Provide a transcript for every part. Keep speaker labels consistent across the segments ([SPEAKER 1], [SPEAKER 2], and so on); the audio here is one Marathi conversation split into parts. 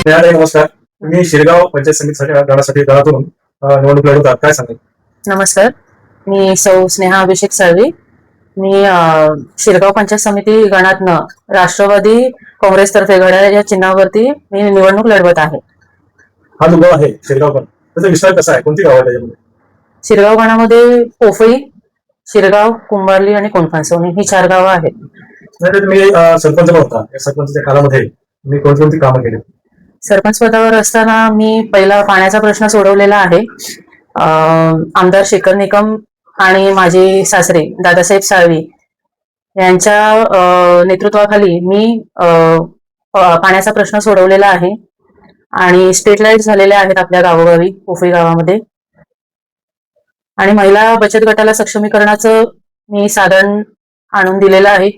[SPEAKER 1] नमस्कार. तुम्ही शिरगाव पंचायत समितीसाठी गणासाठी गणातून निवडणूक लढवतात, काय सांगाल?
[SPEAKER 2] नमस्कार, मी सौ स्नेहा अभिषेक साळवी. मी शिरगाव पंचायत समिती गणातनं राष्ट्रवादी काँग्रेसतर्फे घड्याळ या चिन्हावरती मी निवडणूक लढवत आहे.
[SPEAKER 1] हा जो गाव आहे शिरगाव, पण त्याचा विस्तार कसा आहे? कोणती गाव आहे त्याच्यामध्ये?
[SPEAKER 2] शिरगाव गणामध्ये पोफळी, शिरगाव, कुंभारली आणि कोंडफांसवणी ही 4 गावं आहेत.
[SPEAKER 1] नाही तर तुम्ही सरपंच पण होता. या सरपंचच्या काळामध्ये तुम्ही कोणती कोणती कामं केली?
[SPEAKER 2] सरपंच पदावर असताना मी पहिला पाण्याचा प्रश्न सोडवलेला आहे. आमदार शेखर निकम आणि माझे सासरे दादासाहेब साळवी यांच्या नेतृत्वाखाली मी पाण्याचा प्रश्न सोडवलेला आहे आणि स्ट्रीट लाईट झालेल्या आहेत आपल्या गावोगावी पोफळी गावामध्ये. आणि महिला बचत गटाला सक्षमीकरणाचं मी साधन आणून दिलेलं आहे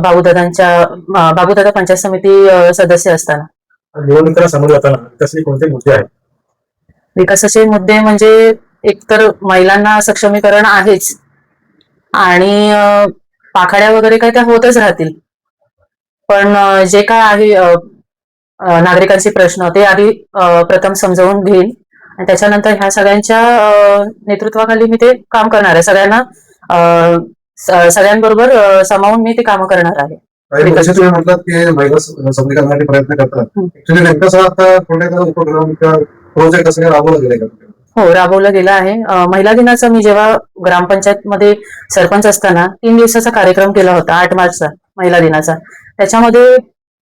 [SPEAKER 2] बाबूदादा पंचायत समिती सदस्य असताना.
[SPEAKER 1] निवडणुकीला समोर जाताना कसले कोणते मुद्दे आहेत?
[SPEAKER 2] विकासाचे मुद्दे म्हणजे एकतर महिलांना सक्षमीकरण आहेच आणि पाखाड्या वगैरे काय त्या होतच राहतील, पण जे काय आहे नागरिकांचे प्रश्न ते आधी प्रथम समजावून घेईल आणि त्याच्यानंतर ह्या सगळ्यांच्या नेतृत्वाखाली मी ते काम करणार आहे. सगळ्यांबरोबर सामावून मी ते काम करणार आहे.
[SPEAKER 1] तुम्ही म्हणतात की महिला सबलीकरणासाठी प्रयत्न करतात, तुम्ही नेमकं आता कोणत्या उपक्रम किंवा प्रोजेक्ट असं राबवलं गेले का?
[SPEAKER 2] हो, राबवलं गेलं आहे. महिला दिनाचा मी जेव्हा ग्रामपंचायत मध्ये सरपंच असताना 3 दिवसाचा कार्यक्रम केला होता, 8 मार्चचा महिला दिनाचा. त्याच्यामध्ये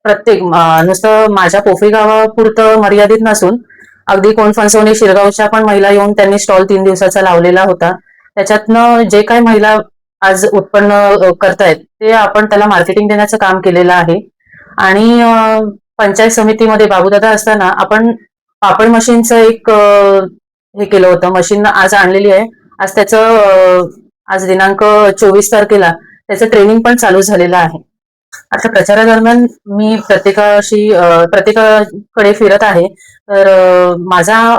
[SPEAKER 2] प्रत्येक नुसतं माझ्या पोफळी गावापुरतं मर्यादित नसून अगदी कोंडफांसवणी शिरगावच्या पण महिला येऊन त्यांनी स्टॉल 3 दिवसाचा लावलेला होता. त्याच्यातनं जे काही महिला आज उत्पन्न करतायत ते आपण त्याला मार्केटिंग देण्याचं काम केलेलं आहे. आणि पंचायत समितीमध्ये बाबूदादा असताना आपण पापड मशीनचं एक हे केलं होतं. मशीन आज आणलेली आहे. आज त्याचं आज दिनांक 24 तारखेला त्याचं ट्रेनिंग पण चालू झालेलं आहे. आता प्रचारादरम्यान मी प्रत्येकाकडे फिरत आहे, तर माझा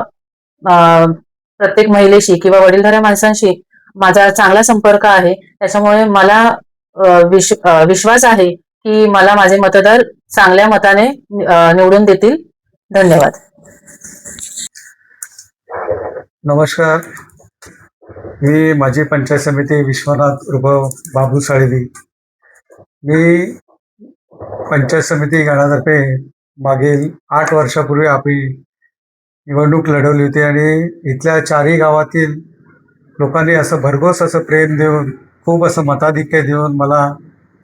[SPEAKER 2] प्रत्येक महिलेशी किंवा वडीलधाऱ्या माणसांशी माझा चांगला संपर्क आहे. त्याच्यामुळे मला विश्वास आहे की मला माझे मतदार चांगल्या मताने निवडून देतील. धन्यवाद.
[SPEAKER 3] नमस्कार, मी माजी पंचायत समिती विश्वनाथ उर्फ बाबू साळवी. मी पंचायत समिती गणातर्फे मागील 8 वर्षापूर्वी आपली निवडणूक लढवली होती आणि इथल्या 4ही गावातील लोकांनी असं भरघोस असं प्रेम देऊन, खूप असं मताधिक्य देऊन मला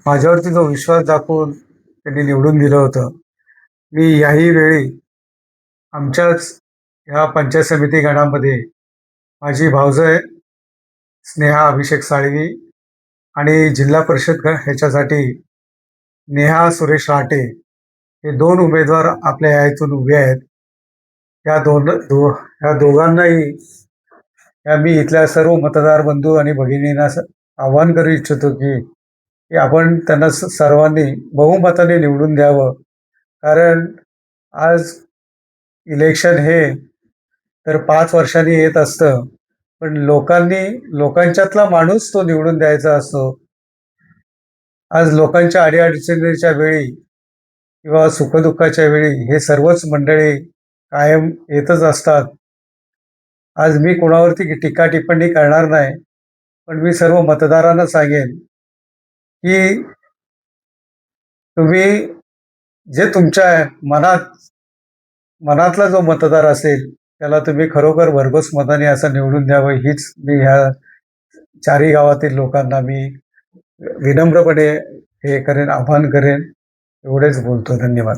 [SPEAKER 3] माझ्यावरती जो विश्वास दाखवून त्यांनी निवडून दिलं होतं. मी याही वेळी आमच्याच ह्या पंचायत समिती गणामध्ये माझी भावजय स्नेहा अभिषेक साळवी आणि जिल्हा परिषद ह्याच्यासाठी नेहा सुरेश राटे हे 2 उमेदवार आपल्या या इथून उभे आहेत. या दोघांनाही मी इथल्या सर्व मतदार बंधू आणि भगिनींना आवाहन करू इच्छितो की आपण त्यांना सर्वांनी बहुमताने निवडून द्यावं. कारण आज इलेक्शन हे तर 5 वर्षांनी येत असतं, पण लोकांच्यातला माणूस तो निवडून द्यायचा असतो. आज लोकांच्या अडीअडचणीच्या वेळी किंवा सुखदुःखाच्या वेळी हे सर्वच मंडळी कायम येतच असतात. आज मी कोणावरती टीका टिप्पणी करणार नाही, पण मी सर्व मतदारांना सांगेन की तुम्ही जे तुमच्या मनातला जो मतदार असेल त्याला तुम्ही खरोखर भरघोस मताने असं निवडून द्यावं, हीच मी ह्या 4ही गावातील लोकांना मी विनम्रपणे हे करेन, आवाहन करेन. एवढेच बोलतो. धन्यवाद.